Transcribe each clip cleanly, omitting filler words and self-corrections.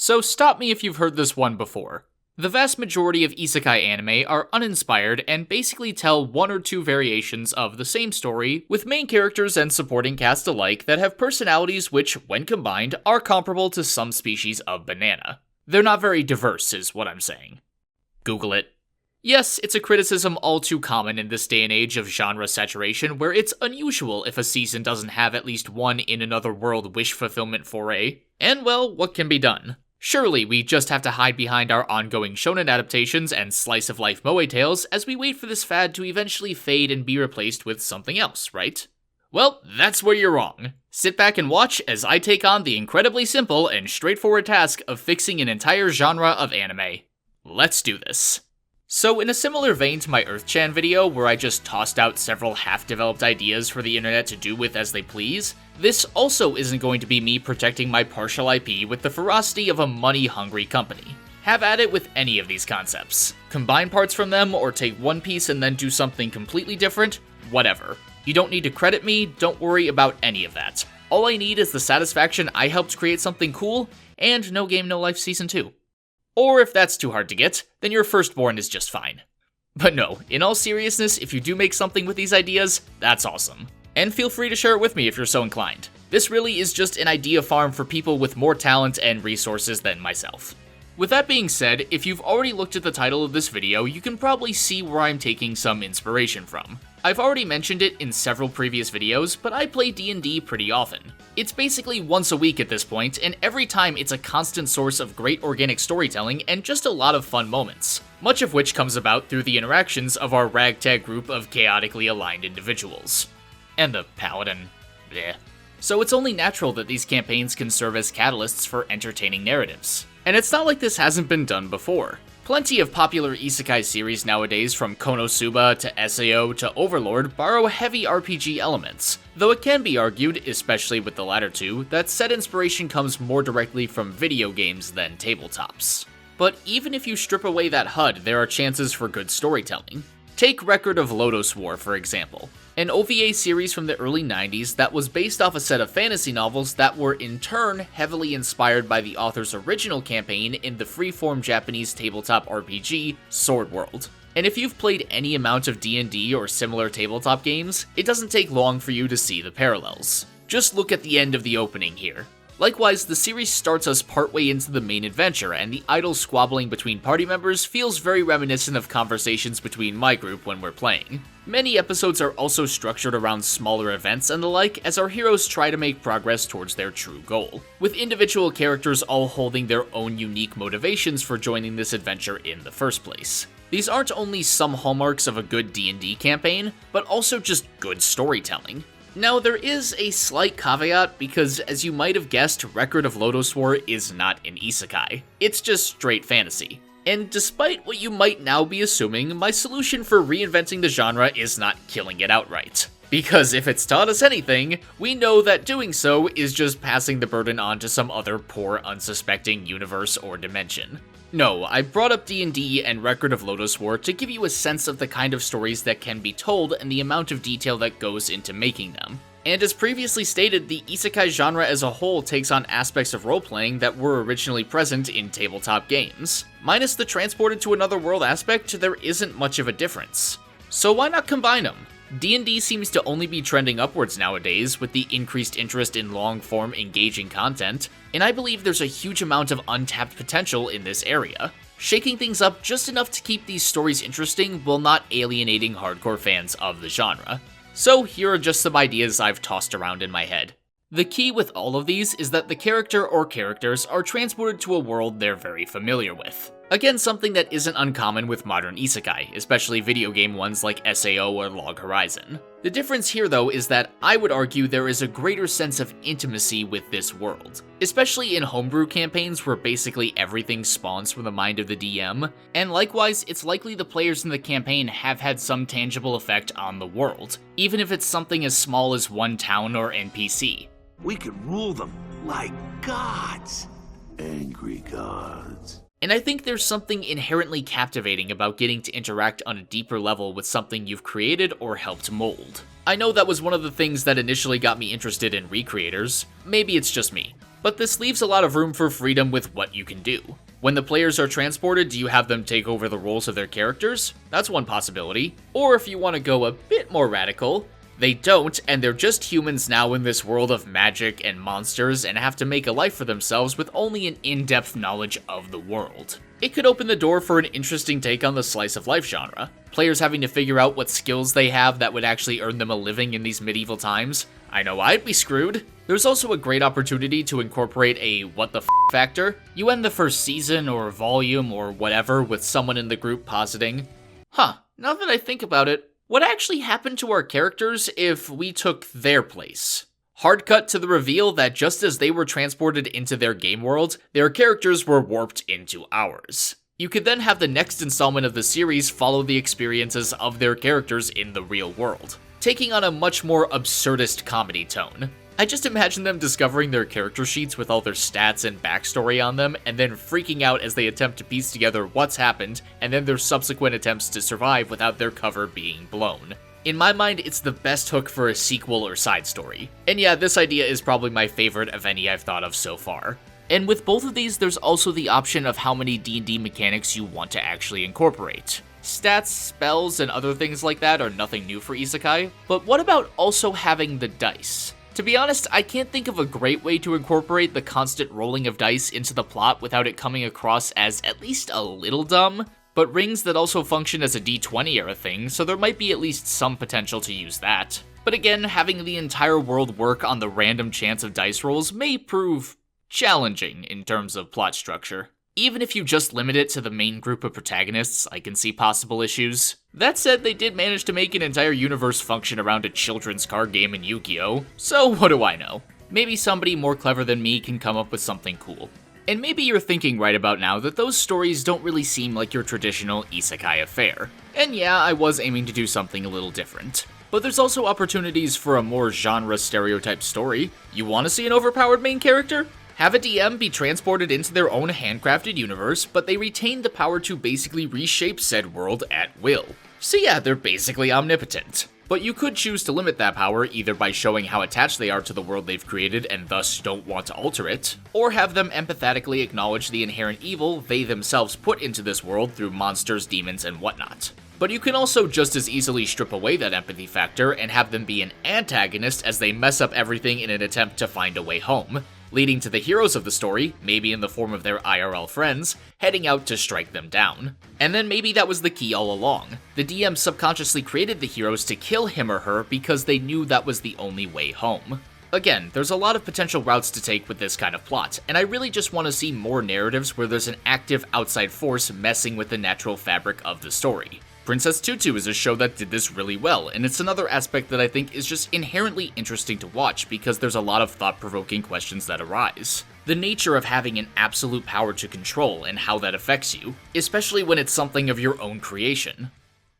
So stop me if you've heard this one before. The vast majority of isekai anime are uninspired and basically tell one or two variations of the same story, with main characters and supporting cast alike that have personalities which, when combined, are comparable to some species of banana. They're not very diverse, is what I'm saying. Google it. Yes, it's a criticism all too common in this day and age of genre saturation, where it's unusual if a season doesn't have at least one in another world wish fulfillment foray. And well, what can be done? Surely we just have to hide behind our ongoing shonen adaptations and slice-of-life moe tales as we wait for this fad to eventually fade and be replaced with something else, right? Well, that's where you're wrong. Sit back and watch as I take on the incredibly simple and straightforward task of fixing an entire genre of anime. Let's do this. So in a similar vein to my Earth-chan video, where I just tossed out several half-developed ideas for the internet to do with as they please, this also isn't going to be me protecting my partial IP with the ferocity of a money-hungry company. Have at it with any of these concepts. Combine parts from them, or take one piece and then do something completely different, whatever. You don't need to credit me, don't worry about any of that. All I need is the satisfaction I helped create something cool, and No Game No Life Season 2. Or if that's too hard to get, then your firstborn is just fine. But no, in all seriousness, if you do make something with these ideas, that's awesome. And feel free to share it with me if you're so inclined. This really is just an idea farm for people with more talent and resources than myself. With that being said, if you've already looked at the title of this video, you can probably see where I'm taking some inspiration from. I've already mentioned it in several previous videos, but I play D&D pretty often. It's basically once a week at this point, and every time it's a constant source of great organic storytelling and just a lot of fun moments, much of which comes about through the interactions of our ragtag group of chaotically aligned individuals. And the paladin, bleh. So it's only natural that these campaigns can serve as catalysts for entertaining narratives. And it's not like this hasn't been done before. Plenty of popular isekai series nowadays, from Konosuba to SAO to Overlord, borrow heavy RPG elements, though it can be argued, especially with the latter two, that said inspiration comes more directly from video games than tabletops. But even if you strip away that HUD, there are chances for good storytelling. Take Record of Lodoss War, for example, an OVA series from the early 90s that was based off a set of fantasy novels that were in turn heavily inspired by the author's original campaign in the freeform Japanese tabletop RPG, Sword World. And if you've played any amount of D&D or similar tabletop games, it doesn't take long for you to see the parallels. Just look at the end of the opening here. Likewise, the series starts us partway into the main adventure, and the idle squabbling between party members feels very reminiscent of conversations between my group when we're playing. Many episodes are also structured around smaller events and the like, as our heroes try to make progress towards their true goal, with individual characters all holding their own unique motivations for joining this adventure in the first place. These aren't only some hallmarks of a good D&D campaign, but also just good storytelling. Now, there is a slight caveat, because as you might have guessed, Record of Lodoss War is not an isekai. It's just straight fantasy. And despite what you might now be assuming, my solution for reinventing the genre is not killing it outright. Because if it's taught us anything, we know that doing so is just passing the burden on to some other poor, unsuspecting universe or dimension. No, I brought up D&D and Record of Lodoss War to give you a sense of the kind of stories that can be told and the amount of detail that goes into making them. And as previously stated, the isekai genre as a whole takes on aspects of role-playing that were originally present in tabletop games. Minus the transported to another world aspect, there isn't much of a difference. So why not combine them? D&D seems to only be trending upwards nowadays with the increased interest in long-form engaging content, and I believe there's a huge amount of untapped potential in this area, shaking things up just enough to keep these stories interesting while not alienating hardcore fans of the genre. So here are just some ideas I've tossed around in my head. The key with all of these is that the character or characters are transported to a world they're very familiar with. Again, something that isn't uncommon with modern isekai, especially video game ones like SAO or Log Horizon. The difference here though is that I would argue there is a greater sense of intimacy with this world, especially in homebrew campaigns where basically everything spawns from the mind of the DM, and likewise it's likely the players in the campaign have had some tangible effect on the world, even if it's something as small as one town or NPC. We could rule them like gods. Angry gods. And I think there's something inherently captivating about getting to interact on a deeper level with something you've created or helped mold. I know that was one of the things that initially got me interested in recreators. Maybe it's just me. But this leaves a lot of room for freedom with what you can do. When the players are transported, do you have them take over the roles of their characters? That's one possibility. Or if you want to go a bit more radical, they don't, and they're just humans now in this world of magic and monsters and have to make a life for themselves with only an in-depth knowledge of the world. It could open the door for an interesting take on the slice of life genre. Players having to figure out what skills they have that would actually earn them a living in these medieval times. I know I'd be screwed. There's also a great opportunity to incorporate a what the f factor. You end the first season or volume or whatever with someone in the group positing, now that I think about it, what actually happened to our characters if we took their place? Hard cut to the reveal that just as they were transported into their game world, their characters were warped into ours. You could then have the next installment of the series follow the experiences of their characters in the real world, taking on a much more absurdist comedy tone. I just imagine them discovering their character sheets with all their stats and backstory on them, and then freaking out as they attempt to piece together what's happened, and then their subsequent attempts to survive without their cover being blown. In my mind, it's the best hook for a sequel or side story. And yeah, this idea is probably my favorite of any I've thought of so far. And with both of these, there's also the option of how many D&D mechanics you want to actually incorporate. Stats, spells, and other things like that are nothing new for Isekai, but what about also having the dice? To be honest, I can't think of a great way to incorporate the constant rolling of dice into the plot without it coming across as at least a little dumb, but rings that also function as a D20 are a thing, so there might be at least some potential to use that. But again, having the entire world work on the random chance of dice rolls may prove challenging in terms of plot structure. Even if you just limit it to the main group of protagonists, I can see possible issues. That said, they did manage to make an entire universe function around a children's card game in Yu-Gi-Oh!, so what do I know? Maybe somebody more clever than me can come up with something cool. And maybe you're thinking right about now that those stories don't really seem like your traditional isekai affair. And yeah, I was aiming to do something a little different. But there's also opportunities for a more genre stereotype story. You want to see an overpowered main character? Have a DM be transported into their own handcrafted universe, but they retain the power to basically reshape said world at will. So yeah, they're basically omnipotent. But you could choose to limit that power either by showing how attached they are to the world they've created and thus don't want to alter it, or have them empathetically acknowledge the inherent evil they themselves put into this world through monsters, demons, and whatnot. But you can also just as easily strip away that empathy factor and have them be an antagonist as they mess up everything in an attempt to find a way home, leading to the heroes of the story, maybe in the form of their IRL friends, heading out to strike them down. And then maybe that was the key all along. The DM subconsciously created the heroes to kill him or her because they knew that was the only way home. Again, there's a lot of potential routes to take with this kind of plot, and I really just want to see more narratives where there's an active outside force messing with the natural fabric of the story. Princess Tutu is a show that did this really well, and it's another aspect that I think is just inherently interesting to watch because there's a lot of thought-provoking questions that arise. The nature of having an absolute power to control and how that affects you, especially when it's something of your own creation.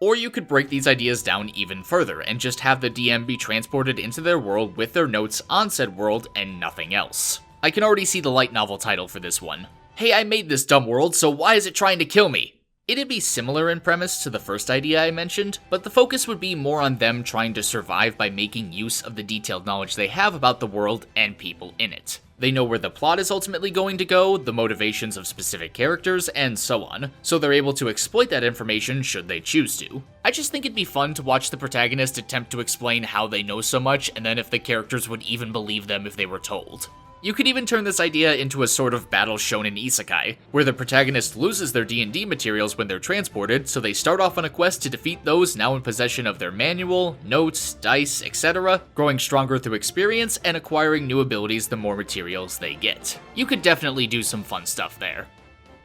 Or you could break these ideas down even further and just have the DM be transported into their world with their notes on said world and nothing else. I can already see the light novel title for this one. Hey, I made this dumb world, so why is it trying to kill me? It'd be similar in premise to the first idea I mentioned, but the focus would be more on them trying to survive by making use of the detailed knowledge they have about the world and people in it. They know where the plot is ultimately going to go, the motivations of specific characters, and so on, so they're able to exploit that information should they choose to. I just think it'd be fun to watch the protagonist attempt to explain how they know so much, and then if the characters would even believe them if they were told. You could even turn this idea into a sort of battle shonen isekai, where the protagonist loses their D&D materials when they're transported, so they start off on a quest to defeat those now in possession of their manual, notes, dice, etc., growing stronger through experience and acquiring new abilities the more materials they get. You could definitely do some fun stuff there.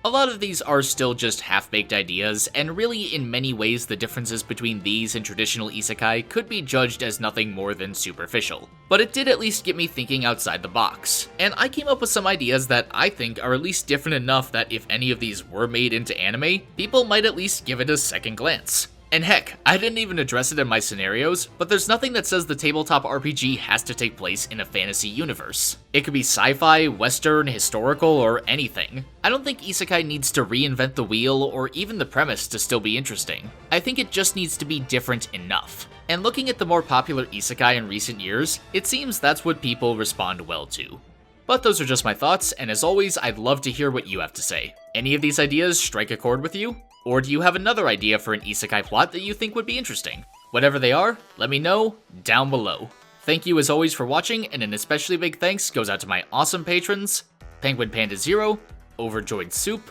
A lot of these are still just half-baked ideas, and really in many ways the differences between these and traditional isekai could be judged as nothing more than superficial. But it did at least get me thinking outside the box, and I came up with some ideas that I think are at least different enough that if any of these were made into anime, people might at least give it a second glance. And heck, I didn't even address it in my scenarios, but there's nothing that says the tabletop RPG has to take place in a fantasy universe. It could be sci-fi, western, historical, or anything. I don't think isekai needs to reinvent the wheel or even the premise to still be interesting. I think it just needs to be different enough. And looking at the more popular isekai in recent years, it seems that's what people respond well to. But those are just my thoughts, and as always, I'd love to hear what you have to say. Any of these ideas strike a chord with you? Or do you have another idea for an isekai plot that you think would be interesting? Whatever they are, let me know down below. Thank you as always for watching, and an especially big thanks goes out to my awesome patrons, PenguinPandaZero, OverjoyedSoup,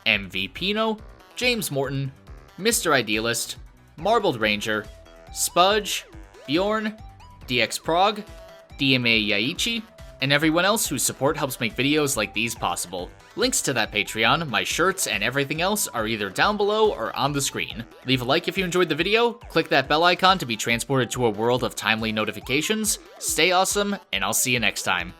MVPino, James Morton, Mr. Idealist, Marbled Ranger, Spudge, Beorn, dxprog, DMAYaichi, and everyone else whose support helps make videos like these possible. Links to that Patreon, my shirts, and everything else are either down below or on the screen. Leave a like if you enjoyed the video, click that bell icon to be transported to a world of timely notifications, stay awesome, and I'll see you next time.